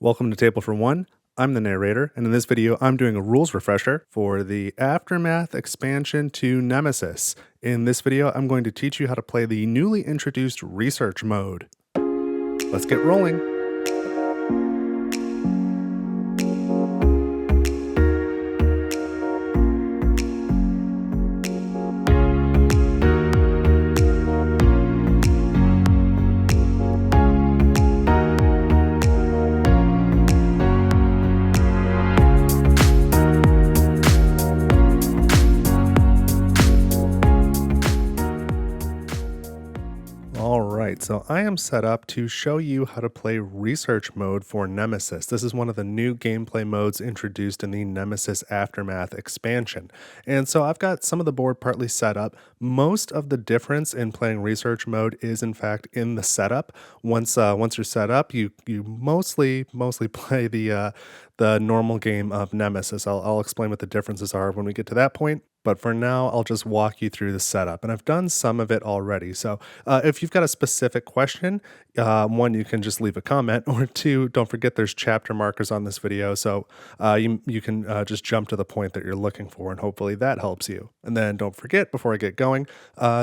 Welcome to Table for One. I'm the narrator, and in this video, I'm doing a rules refresher for the Aftermath expansion to Nemesis. In this video, I'm going to teach you how to play the newly introduced Research Mode. Let's get rolling. So I am set up to show you how to play Research Mode for Nemesis. This is one of the new gameplay modes introduced in the Nemesis Aftermath expansion. And so I've got some of the board partly set up. Most of the difference in playing Research Mode is in fact in the setup. Once you're set up, you mostly play the normal game of Nemesis. I'll explain what the differences are when we get to that point. But for now, I'll just walk you through the setup. And I've done some of it already. So if you've got a specific question, one, you can just leave a comment, or two, don't forget there's chapter markers on this video. So you can just jump to the point that you're looking for, and hopefully that helps you. And then don't forget, before I get going,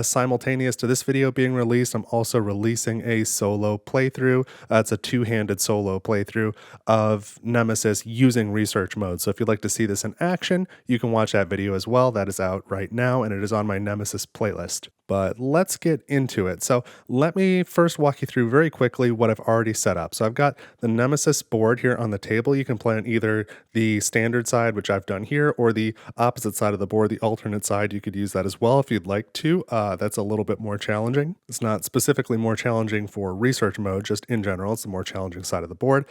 simultaneous to this video being released, I'm also releasing a solo playthrough. It's a two-handed solo playthrough of Nemesis using Research Mode. So if you'd like to see this in action, you can watch that video as well. That is out right now, and it is on my Nemesis playlist. But let's get into it. So let me first walk you through very quickly what I've already set up. So I've got the Nemesis board here on the table. You can play on either the standard side, which I've done here, or the opposite side of the board, the alternate side. You could use that as well if you'd like to. That's a little bit more challenging. It's not specifically more challenging for Research Mode, just in general. It's the more challenging side of the board.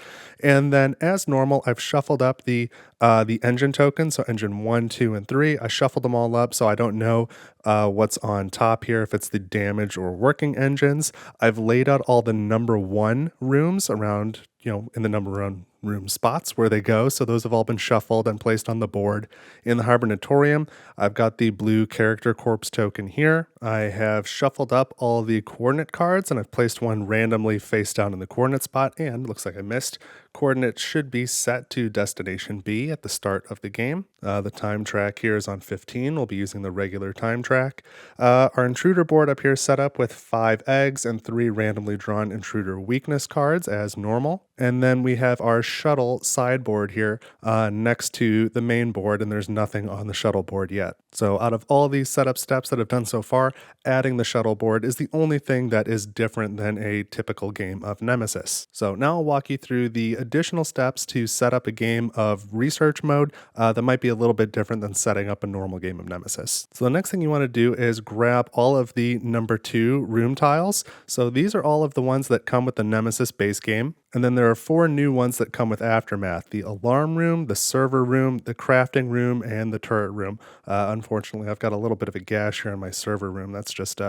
And then as normal, I've shuffled up the engine tokens. So engine 1, 2, and 3. I shuffled them all up so I don't know what's on top here, if it's the damage or working engines. I've laid out all the number 1 rooms around, in the number 1 room spots where they go. So those have all been shuffled and placed on the board. In the Hibernatorium, I've got the blue character corpse token here. I have shuffled up all the coordinate cards, and I've placed one randomly face down in the coordinate spot, and looks like I missed. Coordinates should be set to destination B at the start of the game. The time track here is on 15. We'll be using the regular time track. Our intruder board up here is set up with 5 eggs and 3 randomly drawn intruder weakness cards as normal. And then we have our shuttle sideboard here next to the main board, and there's nothing on the shuttle board yet. So out of all these setup steps that I've done so far, adding the shuttle board is the only thing that is different than a typical game of Nemesis. So now I'll walk you through the additional steps to set up a game of Research Mode that might be a little bit different than setting up a normal game of Nemesis. So the next thing you want to do is grab all of the number 2 room tiles. So these are all of the ones that come with the Nemesis base game. And then there are 4 new ones that come with Aftermath: the alarm room, the server room, the crafting room, and the turret room. Unfortunately, I've got a little bit of a gash here in my server room. That's just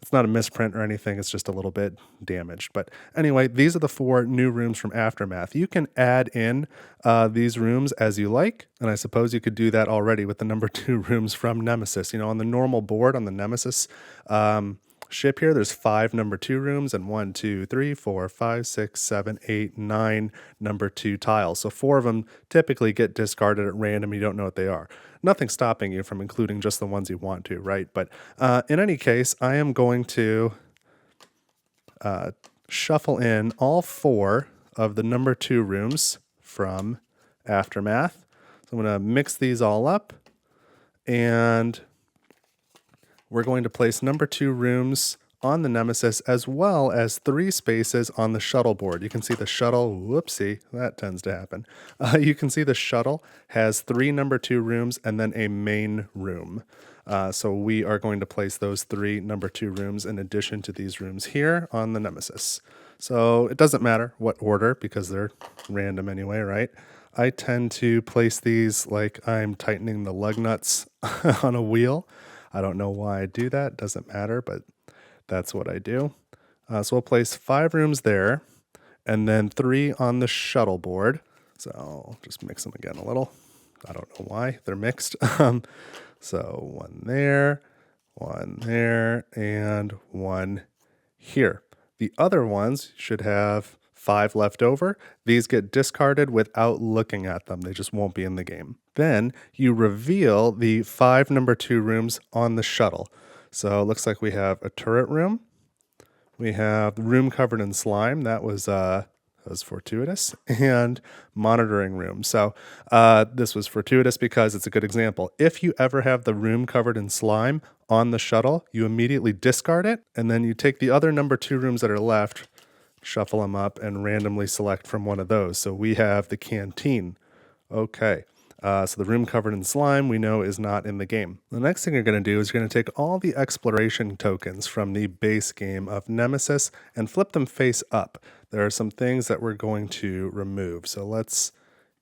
it's not a misprint or anything. It's just a little bit damaged. But anyway, these are the 4 new rooms from Aftermath. You can add in these rooms as you like, and I suppose you could do that already with the number 2 rooms from Nemesis. On the normal board on the Nemesis ship here, there's 5 number 2 rooms and 1, 2, 3, 4, 5, 6, 7, 8, 9 number 2 tiles. So 4 of them typically get discarded at random. You don't know what they are. Nothing stopping you from including just the ones you want to, right? But in any case, I am going to shuffle in all 4 of the number 2 rooms from Aftermath. So I'm going to mix these all up, and we're going to place number 2 rooms on the Nemesis, as well as 3 spaces on the shuttle board. You can see the shuttle, whoopsie, that tends to happen. You can see the shuttle has 3 number 2 rooms and then a main room. So we are going to place those 3 number 2 rooms in addition to these rooms here on the Nemesis. So it doesn't matter what order, because they're random anyway, right? I tend to place these like I'm tightening the lug nuts on a wheel. I don't know why I do that. Doesn't matter, but that's what I do. So we'll place 5 rooms there, and then 3 on the shuttle board. So I'll just mix them again a little. I don't know why they're mixed. So 1 there, and 1 here. The other ones should have 5 left over. These get discarded without looking at them. They just won't be in the game. Then you reveal the 5 number 2 rooms on the shuttle. So it looks like we have a turret room. We have the room covered in slime. That was fortuitous. And monitoring room. So this was fortuitous because it's a good example. If you ever have the room covered in slime on the shuttle, you immediately discard it, and then you take the other number 2 rooms that are left, shuffle them up, and randomly select from one of those. So we have the canteen. Okay. So the room covered in slime we know is not in the game. The next thing you're going to do is you're going to take all the exploration tokens from the base game of Nemesis and flip them face up. There are some things that we're going to remove. So let's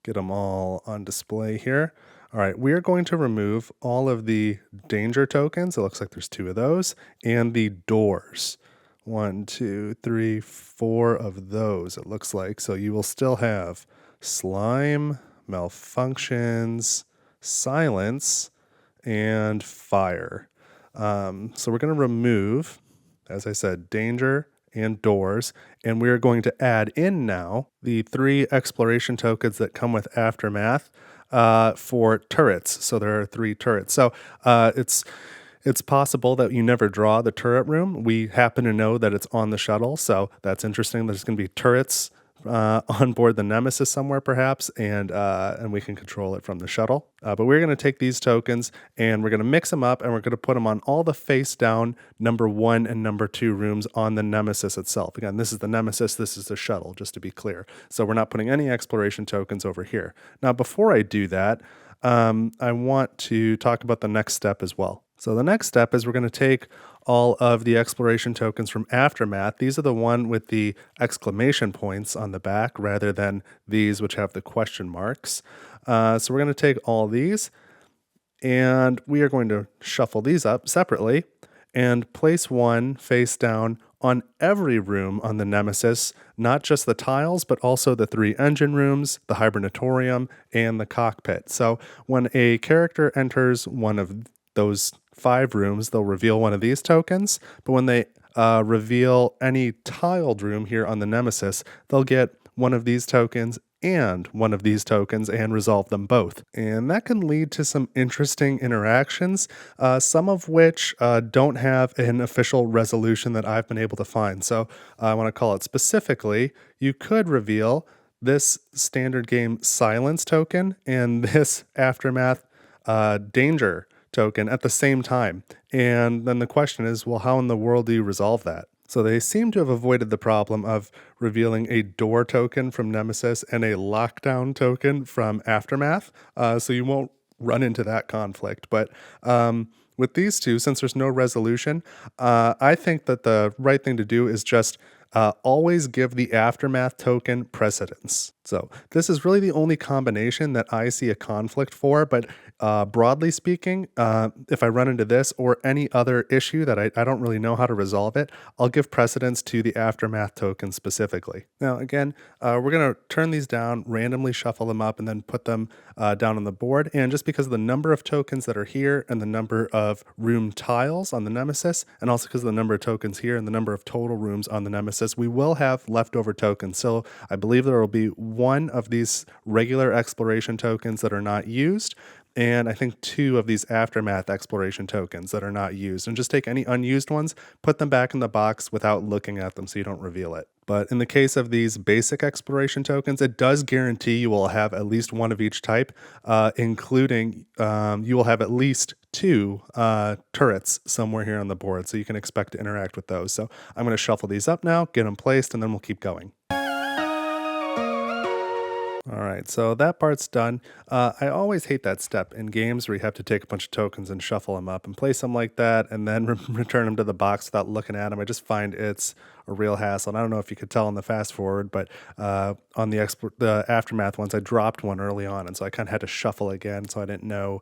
get them all on display here. All right, we are going to remove all of the danger tokens. It looks like there's 2 of those, and the doors. 1, 2, 3, 4 of those, it looks like. So you will still have slime, malfunctions, silence, and fire. So we're going to remove, as I said, danger and doors, and we're going to add in now the 3 exploration tokens that come with Aftermath for turrets. So there are 3 turrets. So it's possible that you never draw the turret room. We happen to know that it's on the shuttle, so that's interesting. There's going to be turrets on board the Nemesis somewhere, perhaps, and we can control it from the shuttle. But we're going to take these tokens and we're going to mix them up, and we're going to put them on all the face down number 1 and number 2 rooms on the Nemesis itself. Again, this is the Nemesis, this is the shuttle, just to be clear. So we're not putting any exploration tokens over here. Now, before I do that, I want to talk about the next step as well. So the next step is we're going to take all of the exploration tokens from Aftermath. These are the one with the exclamation points on the back rather than these which have the question marks. So we're going to take all these and we are going to shuffle these up separately and place one face down on every room on the Nemesis, not just the tiles, but also the 3 engine rooms, the hibernatorium, and the cockpit. So when a character enters one of those 5 rooms, they'll reveal one of these tokens, but when they reveal any tiled room here on the Nemesis, they'll get one of these tokens and one of these tokens and resolve them both. And that can lead to some interesting interactions, some of which don't have an official resolution that I've been able to find. So I want to call it specifically, you could reveal this standard game silence token and this Aftermath danger token at the same time. And then the question is, well, how in the world do you resolve that? So they seem to have avoided the problem of revealing a door token from Nemesis and a lockdown token from Aftermath. So you won't run into that conflict. But with these two, since there's no resolution, I think that the right thing to do is just always give the Aftermath token precedence. So this is really the only combination that I see a conflict for, but broadly speaking, if I run into this or any other issue that I don't really know how to resolve it, I'll give precedence to the Aftermath token specifically. Now, again, we're going to turn these down, randomly shuffle them up, and then put them down on the board. And just because of the number of tokens that are here and the number of room tiles on the Nemesis, and also because of the number of tokens here and the number of total rooms on the Nemesis, we will have leftover tokens. So I believe there will be one of these regular exploration tokens that are not used, and I think 2 of these Aftermath exploration tokens that are not used. And just take any unused ones, put them back in the box without looking at them so you don't reveal it. But in the case of these basic exploration tokens, it does guarantee you will have at least one of each type, including you will have at least 2 turrets somewhere here on the board, so you can expect to interact with those. So I'm going to shuffle these up now, get them placed, and then we'll keep going. All right, so that part's done. I always hate that step in games where you have to take a bunch of tokens and shuffle them up and place them like that and then return them to the box without looking at them. I just find it's a real hassle. And I don't know if you could tell in the fast forward, but on the Aftermath ones, I dropped one early on, and so I kind of had to shuffle again, so I didn't know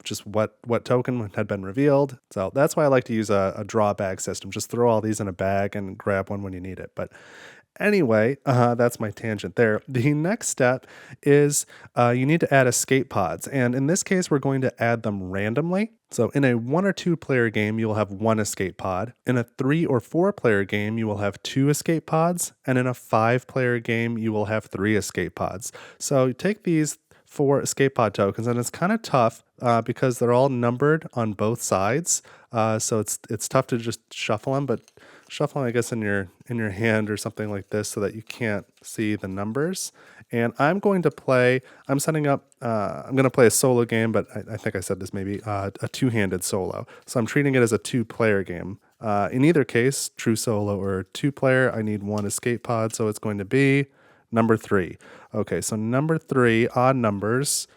just what token had been revealed. So that's why I like to use a draw bag system. Just throw all these in a bag and grab one when you need it. But Anyway, that's my tangent there. The next step is you need to add escape pods. And in this case, we're going to add them randomly. So in a 1 or 2 player game, you will have 1 escape pod. In a 3 or 4 player game, you will have 2 escape pods. And in a 5 player game, you will have 3 escape pods. So you take these 4 escape pod tokens, and it's kind of tough because they're all numbered on both sides. So it's tough to just shuffle them, but shuffle them, I guess, in your hand or something like this so that you can't see the numbers. And I'm going to play. I'm setting up. I'm going to play a solo game, but I think I said this maybe a two-handed solo. So I'm treating it as a 2-player game. In either case, true solo or 2-player, I need 1 escape pod, so it's going to be number 3. Okay, so number 3, odd numbers,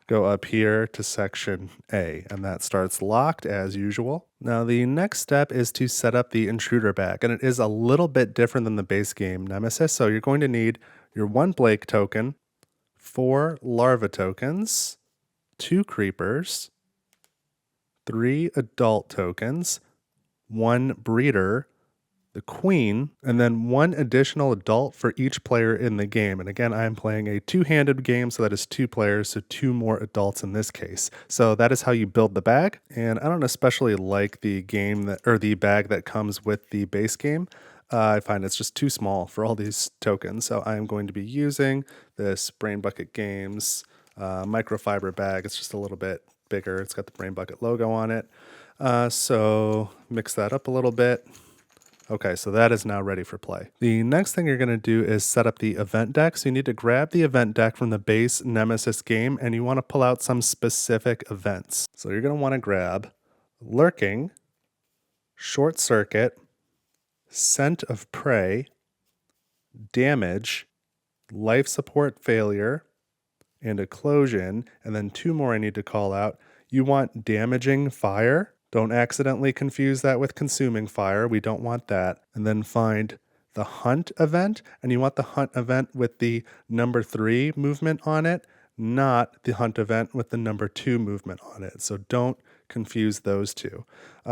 go up here to section A, and that starts locked as usual. Now the next step is to set up the Intruder Bag, and it is a little bit different than the base game Nemesis. So you're going to need your 1 Blake token, 4 larva tokens, 2 creepers, 3 adult tokens, 1 breeder, the queen, and then 1 additional adult for each player in the game. And again, I'm playing a 2-handed game, so that is 2 players, so 2 more adults in this case. So that is how you build the bag. And I don't especially like the the bag that comes with the base game. I find it's just too small for all these tokens. So I'm going to be using this Brain Bucket Games microfiber bag. It's just a little bit bigger. It's got the Brain Bucket logo on it. So mix that up a little bit. Okay, so that is now ready for play. The next thing you're going to do is set up the event deck. So you need to grab the event deck from the base Nemesis game, and you want to pull out some specific events. So you're going to want to grab Lurking, Short Circuit, Scent of Prey, Damage, Life Support Failure, and Eclosion, and then 2 more I need to call out. You want Damaging Fire. Don't accidentally confuse that with Consuming Fire. We don't want that. And then find the Hunt event, and you want the Hunt event with the number 3 movement on it, not the Hunt event with the number 2 movement on it. So don't confuse those two.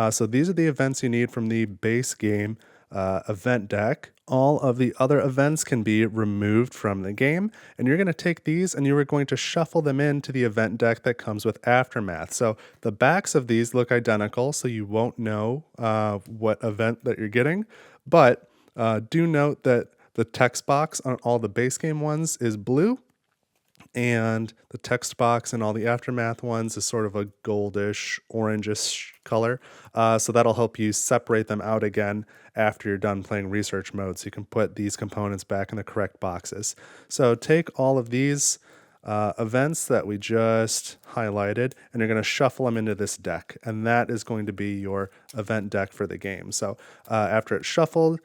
So these are the events you need from the base game event deck. All of the other events can be removed from the game, and you're going to take these and you are going to shuffle them into the event deck that comes with Aftermath. So the backs of these look identical, so you won't know what event that you're getting, but do note that the text box on all the base game ones is blue, and the text box in all the Aftermath ones is sort of a goldish, orangish color. So that'll help you separate them out again after you're done playing research mode, so you can put these components back in the correct boxes. So take all of these events that we just highlighted, and you're going to shuffle them into this deck, and that is going to be your event deck for the game. So after it's shuffled,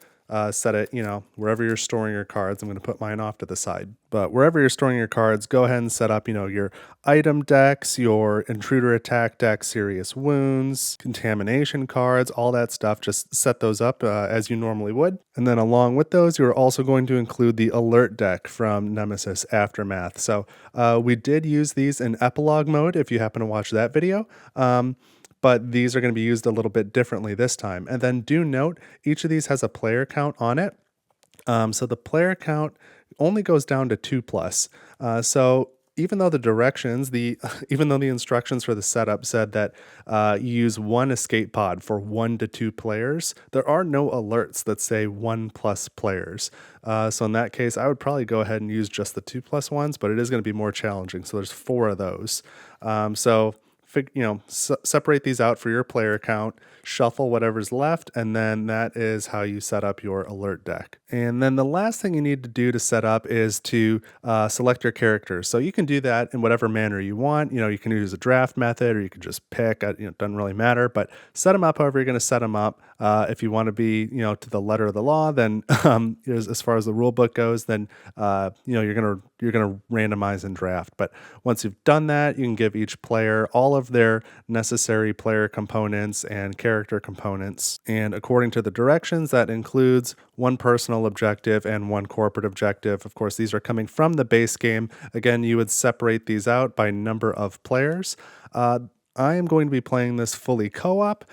set it, wherever you're storing your cards. I'm going to put mine off to the side. But wherever you're storing your cards, go ahead and set up, your item decks, your intruder attack deck, serious wounds, contamination cards, all that stuff. Just set those up as you normally would. And then along with those, you're also going to include the alert deck from Nemesis Aftermath. So we did use these in epilogue mode if you happen to watch that video. But these are going to be used a little bit differently this time. And then do note, each of these has a player count on it. So the player count only goes down to 2+. So even though even though the instructions for the setup said that you use 1 escape pod for 1 to 2 players, there are no alerts that say 1+ players. So in that case, I would probably go ahead and use just the 2+ ones, but it is going to be more challenging. So there's 4 of those. Separate these out for your player count, shuffle whatever's left, and then that is how you set up your alert deck. And then the last thing you need to do to set up is to select your characters. So you can do that in whatever manner you want. You can use a draft method, or you can just pick. It doesn't really matter, but set them up however you're going to set them up. If you want to be, to the letter of the law, then as far as the rule book goes, then you're gonna randomize and draft. But once you've done that, you can give each player all of their necessary player components and character components. And according to the directions, that includes 1 personal objective and 1 corporate objective. Of course, these are coming from the base game. Again, you would separate these out by number of players. I am going to be playing this fully co-op,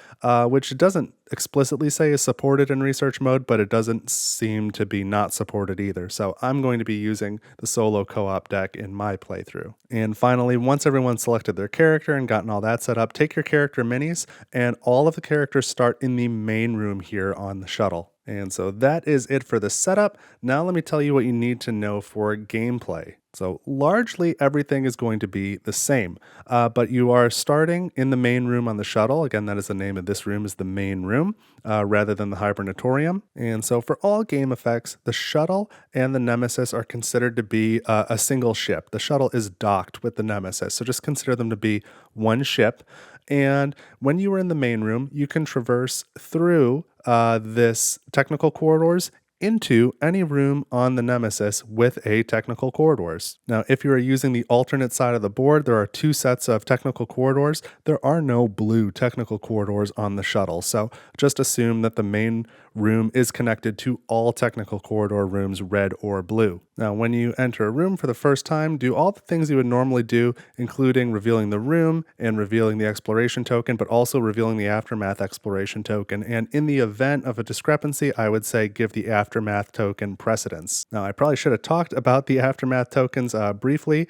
which it doesn't explicitly say is supported in research mode, but it doesn't seem to be not supported either. So I'm going to be using the solo co-op deck in my playthrough. And finally, once everyone's selected their character and gotten all that set up, take your character minis, and all of the characters start in the main room here on the shuttle. And so that is it for the setup. Now let me tell you what you need to know for gameplay. So largely everything is going to be the same, but you are starting in the main room on the shuttle. Again, that is the name of this room, is the main room, rather than the hibernatorium. And so for all game effects, the shuttle and the Nemesis are considered to be a single ship. The shuttle is docked with the Nemesis, so just consider them to be one ship. And when you are in the main room, you can traverse through this technical corridors into any room on the Nemesis with a technical corridors. Now, if you are using the alternate side of the board, there are two sets of technical corridors. There are no blue technical corridors on the shuttle, so just assume that the main room is connected to all technical corridor rooms, red or blue. Now, when you enter a room for the first time, do all the things you would normally do, including revealing the room and revealing the exploration token, but also revealing the aftermath exploration token. And in the event of a discrepancy, I would say give the aftermath token precedence. Now, I probably should have talked about the aftermath tokens briefly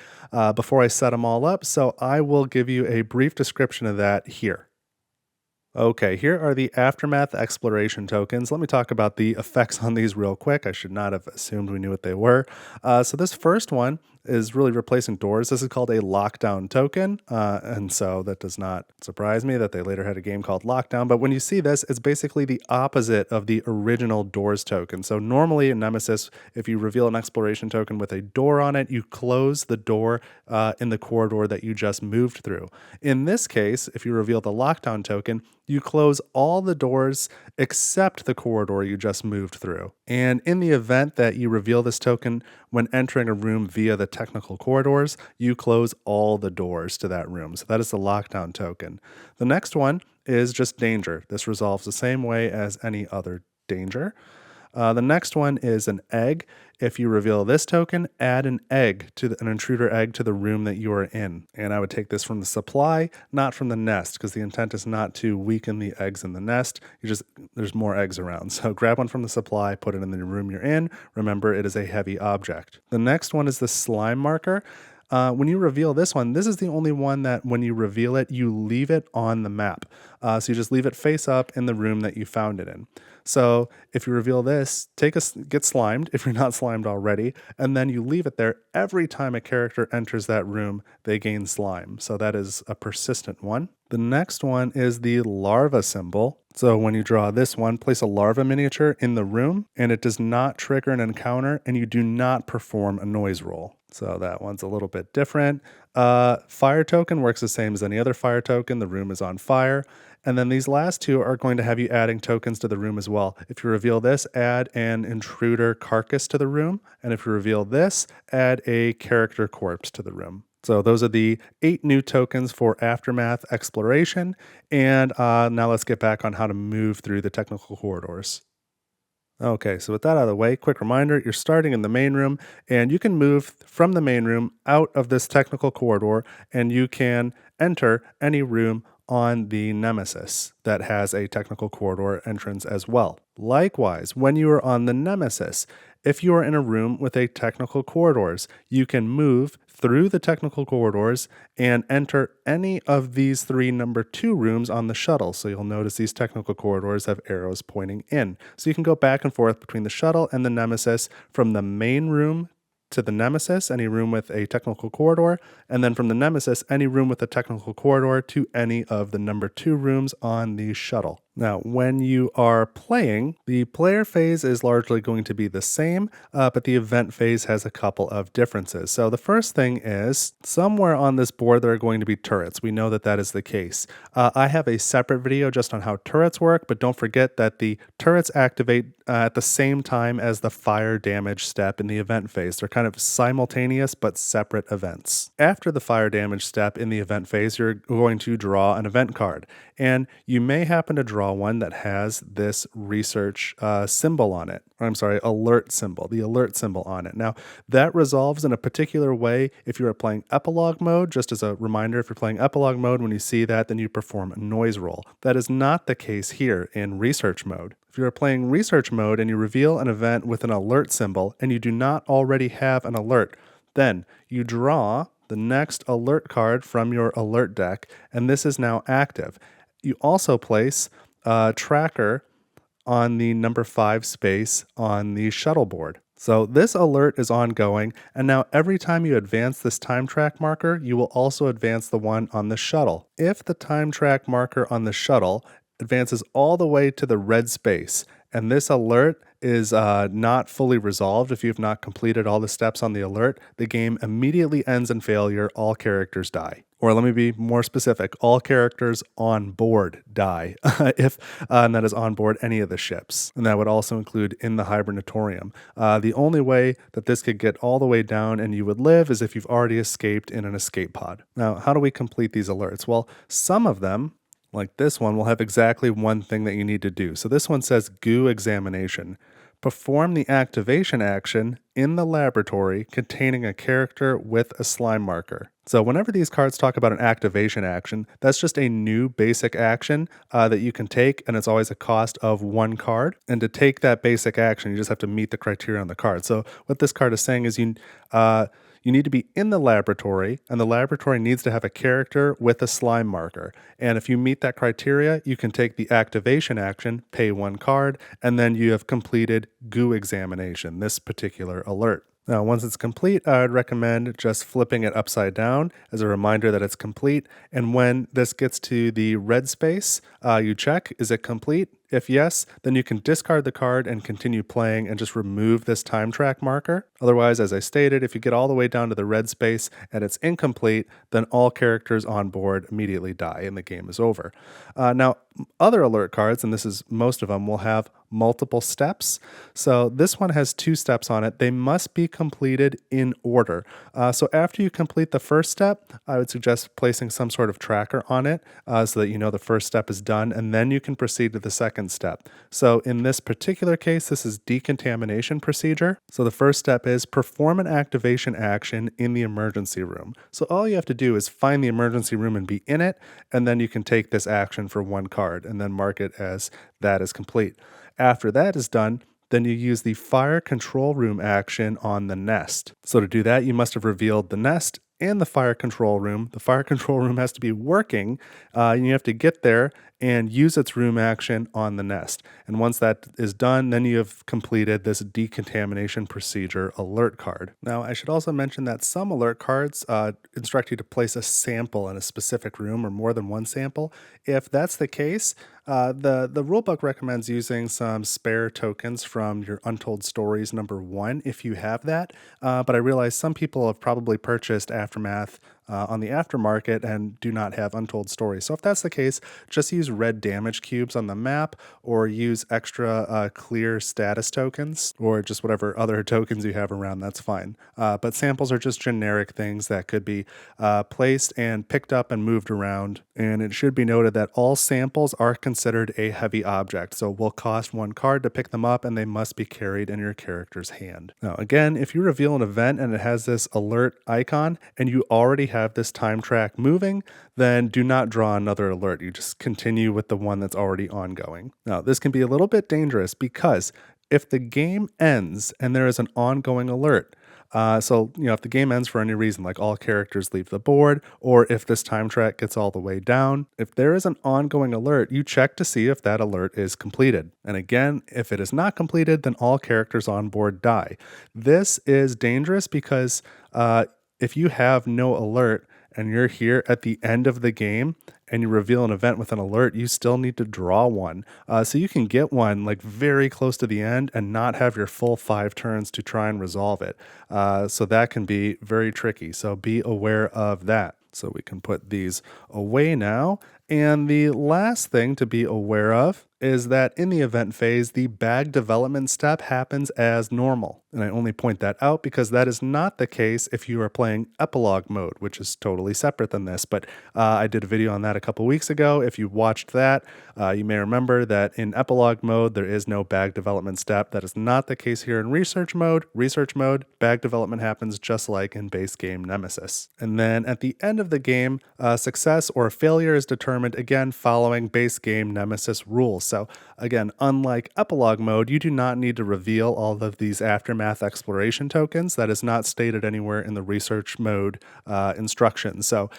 before I set them all up, so I will give you a brief description of that here. Okay, here are the Aftermath Exploration tokens. Let me talk about the effects on these real quick. I should not have assumed we knew what they were. So this first one is really replacing doors. This is called a lockdown token, and so that does not surprise me that they later had a game called Lockdown. But when you see this, it's basically the opposite of the original doors token. So normally in Nemesis, if you reveal an exploration token with a door on it, you close the door in the corridor that you just moved through. In this case, if you reveal the lockdown token, you close all the doors except the corridor you just moved through. And in the event that you reveal this token when entering a room via the technical corridors, you close all the doors to that room. So that is the lockdown token. The next one is just danger. This resolves the same way as any other danger. The next one is an egg. If you reveal this token, add an egg to an intruder egg to the room that you are in. And I would take this from the supply, not from the nest, because the intent is not to weaken the eggs in the nest. There's more eggs around. So grab one from the supply, put it in the room you're in. Remember, it is a heavy object. The next one is the slime marker. When you reveal this one, this is the only one that when you reveal it, you leave it on the map. So you just leave it face up in the room that you found it in. So if you reveal this, get slimed if you're not slimed already, and then you leave it there. Every time a character enters that room, they gain slime. So that is a persistent one. The next one is the larva symbol. So when you draw this one, place a larva miniature in the room, and it does not trigger an encounter, and you do not perform a noise roll. So that one's a little bit different. Fire token works the same as any other fire token. The room is on fire. And then these last two are going to have you adding tokens to the room as well. If you reveal this, add an intruder carcass to the room. And if you reveal this, add a character corpse to the room. So those are the 8 new tokens for Aftermath Exploration. And now let's get back on how to move through the technical corridors. Okay, so with that out of the way, quick reminder, you're starting in the main room, and you can move from the main room out of this technical corridor, and you can enter any room on the Nemesis that has a technical corridor entrance as well. Likewise, when you are on the Nemesis, if you are in a room with a technical corridors, you can move through the technical corridors and enter any of these 3 number 2 rooms on the shuttle. So you'll notice these technical corridors have arrows pointing in. So you can go back and forth between the shuttle and the Nemesis from the main room to the Nemesis, any room with a technical corridor, and then from the Nemesis, any room with a technical corridor to any of the number 2 rooms on the shuttle. Now, when you are playing, the player phase is largely going to be the same, but the event phase has a couple of differences. So the first thing is, somewhere on this board there are going to be turrets. We know that that is the case. I have a separate video just on how turrets work, but don't forget that the turrets activate at the same time as the fire damage step in the event phase. They're kind of simultaneous but separate events. After the fire damage step in the event phase, you're going to draw an event card, and you may happen to draw draw one that has this research symbol on it. Or I'm sorry, alert symbol, the alert symbol on it. Now, that resolves in a particular way if you are playing epilogue mode. Just as a reminder, if you're playing epilogue mode, when you see that, then you perform a noise roll. That is not the case here in research mode. If you are playing research mode and you reveal an event with an alert symbol and you do not already have an alert, then you draw the next alert card from your alert deck, and this is now active. You also place a tracker on the number 5 space on the shuttle board. So this alert is ongoing, and now every time you advance this time track marker, you will also advance the one on the shuttle. If the time track marker on the shuttle advances all the way to the red space, and this alert is not fully resolved, if you have not completed all the steps on the alert, the game immediately ends in failure, all characters die. Or let me be more specific, all characters on board die, and that is on board any of the ships. And that would also include in the hibernatorium. The only way that this could get all the way down and you would live is if you've already escaped in an escape pod. Now, how do we complete these alerts? Well, some of them, like this one, will have exactly one thing that you need to do. So this one says goo examination. Perform the activation action in the laboratory containing a character with a slime marker. So whenever these cards talk about an activation action, that's just a new basic action that you can take, and it's always a cost of 1 card. And to take that basic action, you just have to meet the criteria on the card. So what this card is saying is you need to be in the laboratory, and the laboratory needs to have a character with a slime marker. And if you meet that criteria, you can take the activation action, pay 1 card, and then you have completed goo examination, this particular alert. Now, once it's complete, I would recommend just flipping it upside down as a reminder that it's complete. And when this gets to the red space, you check, is it complete? If yes, then you can discard the card and continue playing and just remove this time track marker. Otherwise, as I stated, if you get all the way down to the red space and it's incomplete, then all characters on board immediately die and the game is over. Now, other alert cards, and this is most of them, will have multiple steps. So this one has 2 steps on it. They must be completed in order. So after you complete the first step, I would suggest placing some sort of tracker on it so that you know the first step is done, and then you can proceed to the second step. So in this particular case, this is decontamination procedure. So the first step is perform an activation action in the emergency room. So all you have to do is find the emergency room and be in it, and then you can take this action for 1 card and then mark it as that is complete. After that is done, then you use the fire control room action on the nest. So to do that, you must have revealed the nest and the fire control room. The fire control room has to be working, and you have to get there and use its room action on the nest. And once that is done, then you have completed this decontamination procedure alert card. Now, I should also mention that some alert cards instruct you to place a sample in a specific room or more than 1 sample. If that's the case, the rulebook recommends using some spare tokens from your Untold Stories number 1 if you have that. But I realize some people have probably purchased Aftermath on the aftermarket and do not have Untold Stories. So if that's the case, just use red damage cubes on the map or use extra clear status tokens or just whatever other tokens you have around, that's fine. But samples are just generic things that could be placed and picked up and moved around. And it should be noted that all samples are considered a heavy object, so will cost 1 card to pick them up and they must be carried in your character's hand. Now again, if you reveal an event and it has this alert icon and you already have this time track moving, then do not draw another alert. You just continue with the one that's already ongoing. Now, this can be a little bit dangerous because if the game ends and there is an ongoing alert, if the game ends for any reason, like all characters leave the board, or if this time track gets all the way down, if there is an ongoing alert, you check to see if that alert is completed. And again, if it is not completed, then all characters on board die. This is dangerous because if you have no alert and you're here at the end of the game and you reveal an event with an alert, you still need to draw one. So you can get one like very close to the end and not have your full 5 turns to try and resolve it. So that can be very tricky. So be aware of that. So we can put these away now. And the last thing to be aware of is that in the event phase, the bag development step happens as normal. And I only point that out because that is not the case if you are playing epilogue mode, which is totally separate than this. But I did a video on that a couple weeks ago. If you watched that, you may remember that in epilogue mode, there is no bag development step. That is not the case here in research mode. Research mode, bag development happens just like in base game Nemesis. And then at the end of the game, success or failure is determined again following base game Nemesis rules. So again, unlike epilogue mode, you do not need to reveal all of these aftermath exploration tokens. That is not stated anywhere in the research mode instructions. So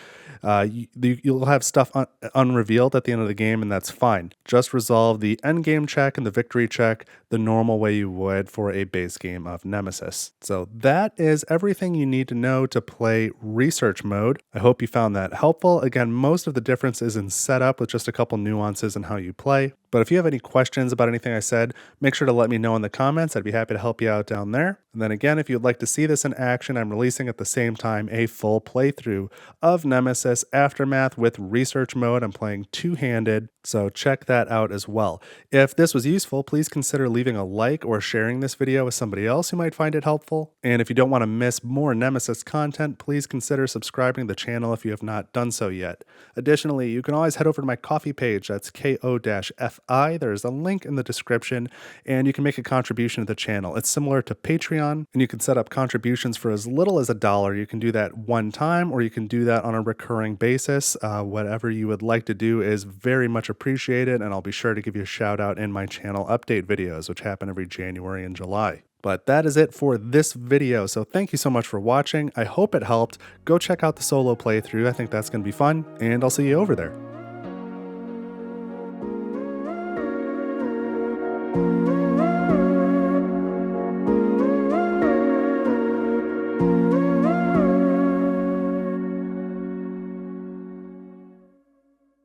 you'll have stuff unrevealed at the end of the game, and that's fine. Just resolve the end game check and the victory check the normal way you would for a base game of Nemesis. So that is everything you need to know to play research mode. I hope you found that helpful. Again, most of the difference is in setup with just a couple nuances in how you play. But if you have any questions about anything I said, make sure to let me know in the comments. I'd be happy to help you out down there. And then again, if you'd like to see this in action, I'm releasing at the same time a full playthrough of Nemesis Aftermath with research mode. I'm playing two-handed, so check that out as well. If this was useful, please consider leaving a like or sharing this video with somebody else who might find it helpful. And if you don't want to miss more Nemesis content, please consider subscribing to the channel if you have not done so yet. Additionally, you can always head over to my Ko-fi page. That's ko-fi. There's a link in the description, and you can make a contribution to the channel. It's similar to Patreon, and you can set up contributions for as little as $1. You can do that one time, or you can do that on a recurring basis. Whatever you would like to do is very much appreciated, and I'll be sure to give you a shout out in my channel update videos, which happen every January and July. But that is it for this video, so thank you so much for watching. I hope it helped. Go check out the solo playthrough. I think that's going to be fun, and I'll see you over there.